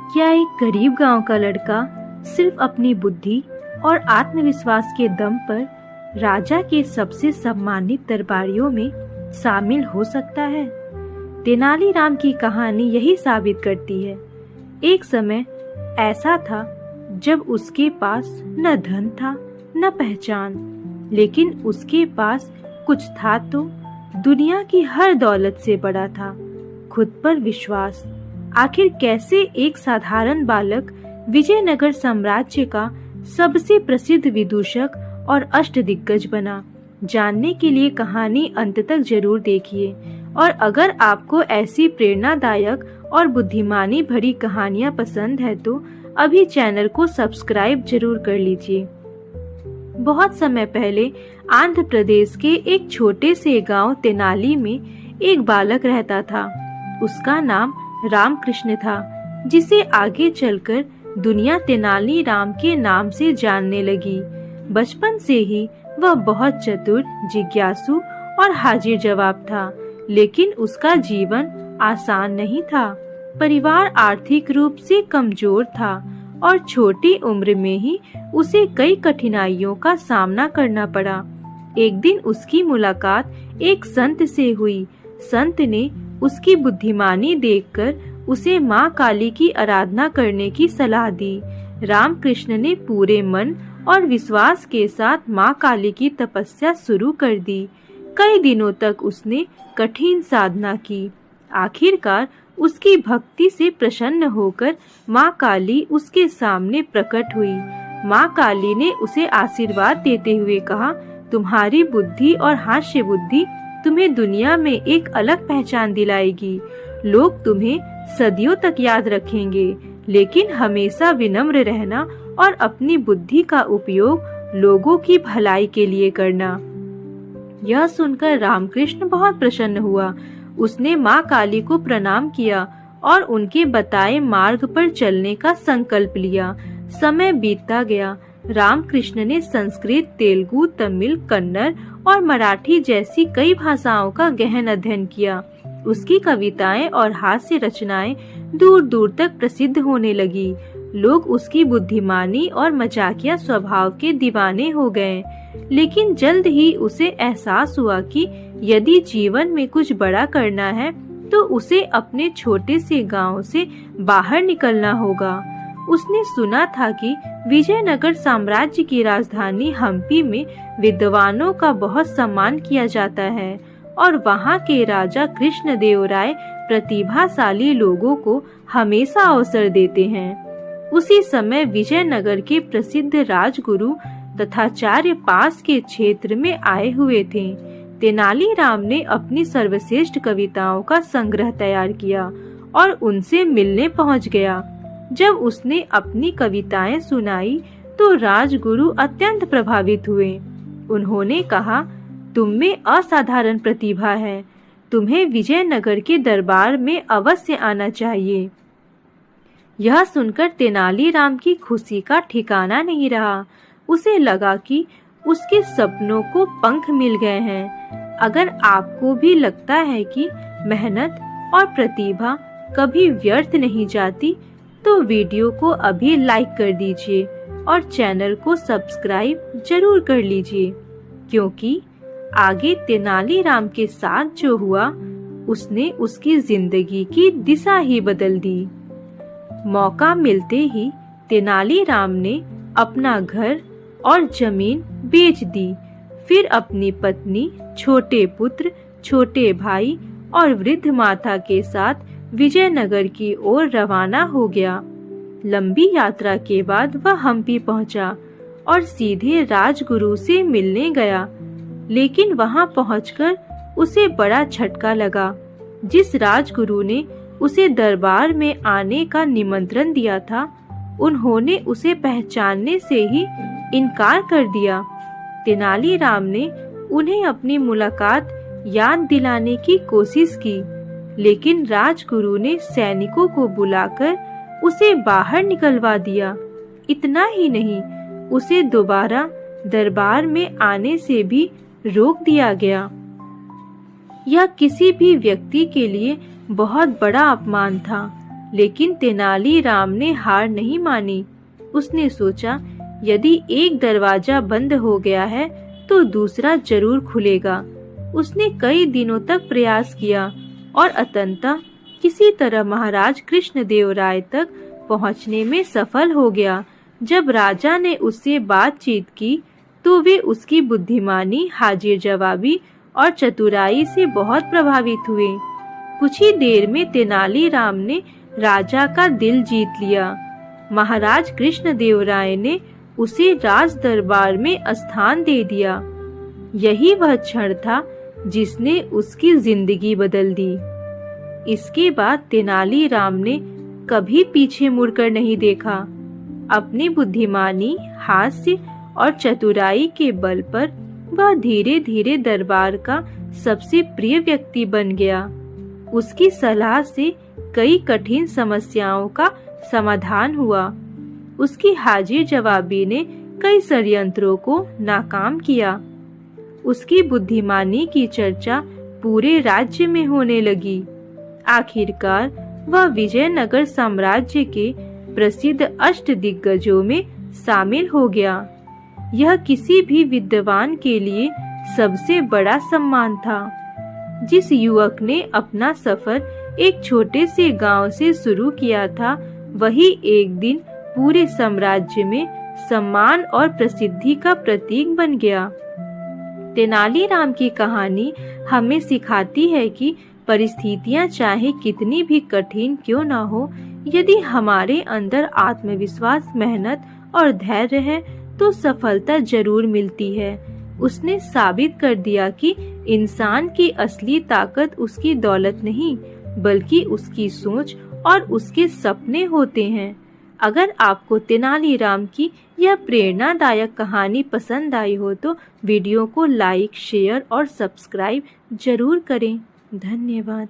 क्या एक गरीब गांव का लड़का सिर्फ अपनी बुद्धि और आत्मविश्वास के दम पर राजा के सबसे सम्मानित दरबारियों में शामिल हो सकता है? तेनालीराम की कहानी यही साबित करती है। एक समय ऐसा था जब उसके पास न धन था न पहचान, लेकिन उसके पास कुछ था तो दुनिया की हर दौलत से बड़ा था खुद पर विश्वास। आखिर कैसे एक साधारण बालक विजयनगर साम्राज्य का सबसे प्रसिद्ध विदूषक और अष्टदिग्गज बना? जानने के लिए कहानी अंत तक जरूर देखिए। और अगर आपको ऐसी प्रेरणादायक और बुद्धिमानी भरी कहानियां पसंद है तो अभी चैनल को सब्सक्राइब जरूर कर लीजिए। बहुत समय पहले आंध्र प्रदेश के एक छोटे से गांव तेनाली में एक बालक रहता था। उसका नाम रामकृष्ण था, जिसे आगे चलकर दुनिया तेनालीराम के नाम से जानने लगी। बचपन से ही वह बहुत चतुर, जिज्ञासु और हाजिर जवाब था, लेकिन उसका जीवन आसान नहीं था। परिवार आर्थिक रूप से कमजोर था और छोटी उम्र में ही उसे कई कठिनाइयों का सामना करना पड़ा। एक दिन उसकी मुलाकात एक संत से हुई। संत ने उसकी बुद्धिमानी देखकर उसे माँ काली की आराधना करने की सलाह दी। रामकृष्ण ने पूरे मन और विश्वास के साथ माँ काली की तपस्या शुरू कर दी। कई दिनों तक उसने कठिन साधना की। आखिरकार उसकी भक्ति से प्रसन्न होकर माँ काली उसके सामने प्रकट हुई। माँ काली ने उसे आशीर्वाद देते हुए कहा, तुम्हारी बुद्धि और हास्य बुद्धि तुम्हें दुनिया में एक अलग पहचान दिलाएगी। लोग तुम्हें सदियों तक याद रखेंगे, लेकिन हमेशा विनम्र रहना और अपनी बुद्धि का उपयोग लोगों की भलाई के लिए करना। यह सुनकर रामकृष्ण बहुत प्रसन्न हुआ। उसने माँ काली को प्रणाम किया और उनके बताए मार्ग पर चलने का संकल्प लिया। समय बीतता गया। रामकृष्ण ने संस्कृत, तेलुगु, तमिल, कन्नड़ और मराठी जैसी कई भाषाओं का गहन अध्ययन किया। उसकी कविताएं और हास्य रचनाएं दूर दूर तक प्रसिद्ध होने लगी। लोग उसकी बुद्धिमानी और मजाकिया स्वभाव के दीवाने हो गए। लेकिन जल्द ही उसे एहसास हुआ कि यदि जीवन में कुछ बड़ा करना है तो उसे अपने छोटे से गांव से बाहर निकलना होगा। उसने सुना था कि विजयनगर साम्राज्य की राजधानी हम्पी में विद्वानों का बहुत सम्मान किया जाता है और वहाँ के राजा कृष्णदेवराय प्रतिभाशाली लोगों को हमेशा अवसर देते हैं। उसी समय विजयनगर के प्रसिद्ध राजगुरु तथाचार्य पास के क्षेत्र में आए हुए थे। तेनालीराम ने अपनी सर्वश्रेष्ठ कविताओं का संग्रह तैयार किया और उनसे मिलने पहुंच गया। जब उसने अपनी कविताएं सुनाई तो राजगुरु अत्यंत प्रभावित हुए। उन्होंने कहा, तुम में असाधारण प्रतिभा है, तुम्हें विजयनगर के दरबार में अवश्य आना चाहिए। यह सुनकर तेनालीराम की खुशी का ठिकाना नहीं रहा। उसे लगा कि उसके सपनों को पंख मिल गए हैं। अगर आपको भी लगता है कि मेहनत और प्रतिभा कभी व्यर्थ नहीं जाती, तो वीडियो को अभी लाइक कर दीजिए और चैनल को सब्सक्राइब जरूर कर लीजिए, क्योंकि आगे तेनालीराम के साथ जो हुआ उसने उसकी जिंदगी की दिशा ही बदल दी। मौका मिलते ही तेनालीराम ने अपना घर और जमीन बेच दी। फिर अपनी पत्नी, छोटे पुत्र, छोटे भाई और वृद्ध माता के साथ विजयनगर की ओर रवाना हो गया। लंबी यात्रा के बाद वह हम्पी पहुंचा और सीधे राजगुरु से मिलने गया। लेकिन वहां पहुंचकर उसे बड़ा झटका लगा। जिस राजगुरु ने उसे दरबार में आने का निमंत्रण दिया था, उन्होंने उसे पहचानने से ही इनकार कर दिया। तेनालीराम ने उन्हें अपनी मुलाकात याद दिलाने की कोशिश की, लेकिन राजगुरु ने सैनिकों को बुलाकर उसे बाहर निकलवा दिया। इतना ही नहीं, उसे दोबारा दरबार में आने से भी रोक दिया गया। यह किसी भी व्यक्ति के लिए बहुत बड़ा अपमान था। लेकिन तेनालीराम ने हार नहीं मानी। उसने सोचा, यदि एक दरवाजा बंद हो गया है तो दूसरा जरूर खुलेगा। उसने कई दिनों तक प्रयास किया और अंततः किसी तरह महाराज कृष्णदेवराय तक पहुंचने में सफल हो गया। जब राजा ने उससे बातचीत की तो वे उसकी बुद्धिमानी, हाजिर जवाबी और चतुराई से बहुत प्रभावित हुए। कुछ ही देर में तेनालीराम ने राजा का दिल जीत लिया। महाराज कृष्णदेवराय ने उसे राज दरबार में स्थान दे दिया। यही वह क्षण था जिसने उसकी जिंदगी बदल दी। इसके बाद तेनालीराम ने कभी पीछे मुड़कर नहीं देखा। अपनी बुद्धिमानी, हास्य और चतुराई के बल पर वह धीरे धीरे दरबार का सबसे प्रिय व्यक्ति बन गया। उसकी सलाह से कई कठिन समस्याओं का समाधान हुआ। उसकी हाजिर जवाबी ने कई षड्यंत्रों को नाकाम किया। उसकी बुद्धिमानी की चर्चा पूरे राज्य में होने लगी। आखिरकार वह विजयनगर साम्राज्य के प्रसिद्ध अष्टदिग्गजों में शामिल हो गया। यह किसी भी विद्वान के लिए सबसे बड़ा सम्मान था। जिस युवक ने अपना सफर एक छोटे से गांव से शुरू किया था, वही एक दिन पूरे साम्राज्य में सम्मान और प्रसिद्धि का प्रतीक बन गया। तेनालीराम की कहानी हमें सिखाती है कि परिस्थितियां चाहे कितनी भी कठिन क्यों न हो, यदि हमारे अंदर आत्मविश्वास, मेहनत और धैर्य है तो सफलता जरूर मिलती है। उसने साबित कर दिया कि इंसान की असली ताकत उसकी दौलत नहीं, बल्कि उसकी सोच और उसके सपने होते हैं। अगर आपको तेनालीराम की यह प्रेरणादायक कहानी पसंद आई हो तो वीडियो को लाइक, शेयर और सब्सक्राइब जरूर करें। धन्यवाद।